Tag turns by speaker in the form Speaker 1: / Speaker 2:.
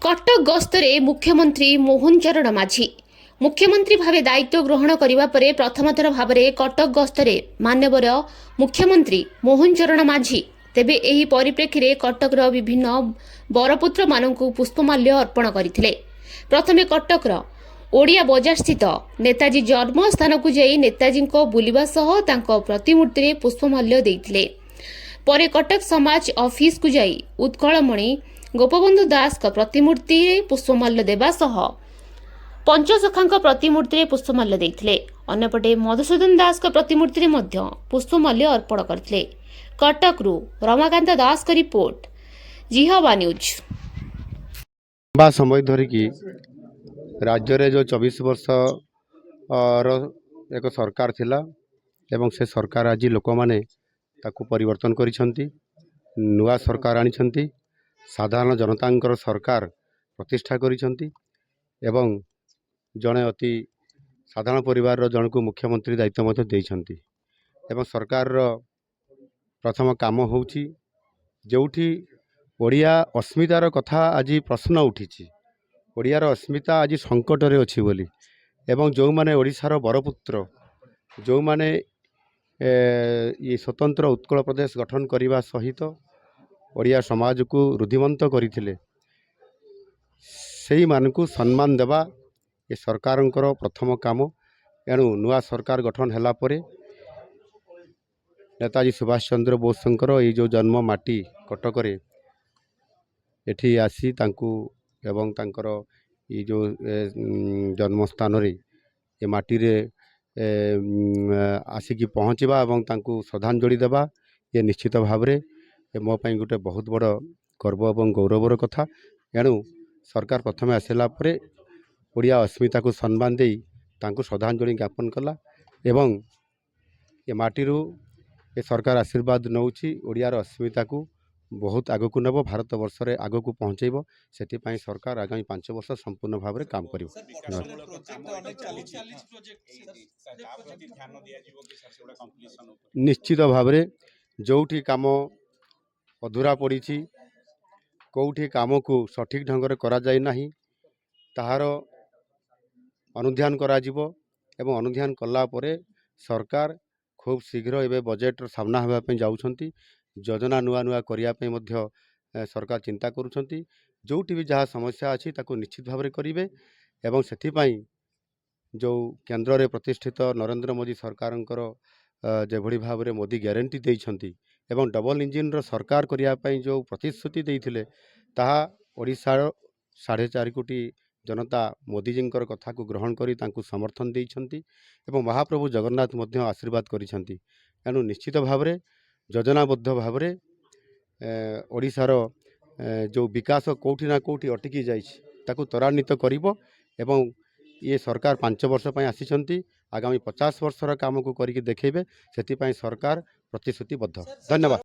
Speaker 1: कटक गस्तरे मुख्यमंत्री मोहन चरण माझी मुख्यमंत्री भावे दायित्व ग्रहण करने पर प्रथम थर भाव में कटक गस्तरे मान्यवर मुख्यमंत्री मोहन चरण माझी तेबे एही परिप्रेक्षी में कटकर विभिन्न बरपुत्र मानक पुष्पमाल्य अर्पण करथिले। प्रथमे कटकर ओडिया बजार स्थित नेताजी जन्मस्थान को जाई नेताजी को बुलिबा सह तांको प्रतिमूर्ति में पुष्पमाल्य देथिले। परे कटक समाज ऑफिस को जाई उत्कलमणि गोपबंधु दास का प्रतिमूर्ति में पुष्पमाल्य देवा सह पंचसखांक प्रतिमूर्ति में पुष्पमाल्य देथिले। अन्यपटे मधुसूदन दास का प्रतिमूर्ति में मध्य पुष्पमाल्य अर्पण करथिले। कटकरू रमाकांत दास का रिपोर्ट, जी हवा न्यूज।
Speaker 2: बा समय धरिकी राज्य रे जो 24 वर्ष एक सरकार थिला एवं से सरकार आज लोक माने ताकू परिवर्तन करिसंती, नुआ सरकार आनिसंती, साधारण जनतांकर सरकार प्रतिष्ठा करिसंती एवं जड़े अति साधारण परिवार जन को मुख्यमंत्री दायित्व मध्य देइसंती। एवं सरकार प्रथम काम होउची जोठी ओडिया अस्मितार कथा आज प्रश्न उठी। ओडियार अस्मिता आज संकट रे अछि बोली एवं जो माने ओडिशार बरपुत्र जो माने ये स्वतंत्र उत्कल प्रदेश गठन करने सहित ओडिया समाज को रुधिमंत करथिले, सेही मानकु सम्मान देवा ये सरकारंकर प्रथम काम। एणु नुआ सरकार गठन हैला परे नेताजी सुभाष चंद्र बोसंकर ये जो जन्म माटी कटकरे एठी आसी तांकु एवं तांकर ये जो जन्मस्थान रे ये माटी रे आसिकी पहुँचवा एवं तांकु श्रद्धांजलि देवा ये निश्चित भाव रे मो पाई गोटे बहुत बड़ गर्व और गौरवर कथा। एणु सरकार प्रथम आसला परे ओडिया अस्मिता को सम्मान दे तांकु श्रद्धांजलि ज्ञापन कला एवं ये माटीरू ये सरकार आशीर्वाद नौची ओडियार अस्मिता को बहुत आग को नब भारत वर्ष रे आग को पहुँचेब। से सरकार आगामी 5 वर्ष संपूर्ण भाव में काम कर निश्चित भाव में जोठी काम अधूरा पड़ी कौटी काम को सठिक ढंग से करा जाय नाही ताहार अनुध्यान करा जिवो एवं अनुध्यान कला परे सरकार खूब शीघ्र एवं बजेट सामना होगापी जाउछंती। योजना नुआ नुआ करने मध्य सरकार चिंता करुछंती। जोटी भी जहाँ समस्या अच्छी ताको निश्चित भाव में करेंगे एवं सेथिपाई जो केंद्र रे प्रतिष्ठित नरेंद्र मोदी सरकारंकर जेभली भाव में मोदी ग्यारंटी देइछंती एवं डबल इंजिन रो सरकार करने जो प्रतिश्रुति देइथिले ताहा ओडिशार 4.5 कोटी जनता मोदीजींकर कथा को ग्रहण करी तांकु समर्थन देइछंती एवं महाप्रभु जगन्नाथ मध्य आशीर्वाद करिछंती। एणु निश्चित भाव में योजनाबद्ध भाव में ओडिशार जो विकास कोठी ना कोठी अटकी जाइछि ताकु त्वरान्वित करिवो एवं ये सरकार 5 वर्ष पई आसीछंती, आगामी 50 वर्षर काम को करिके देखेबे, सेति पई सरकार प्रतिश्रुतिबद्ध। धन्यवाद।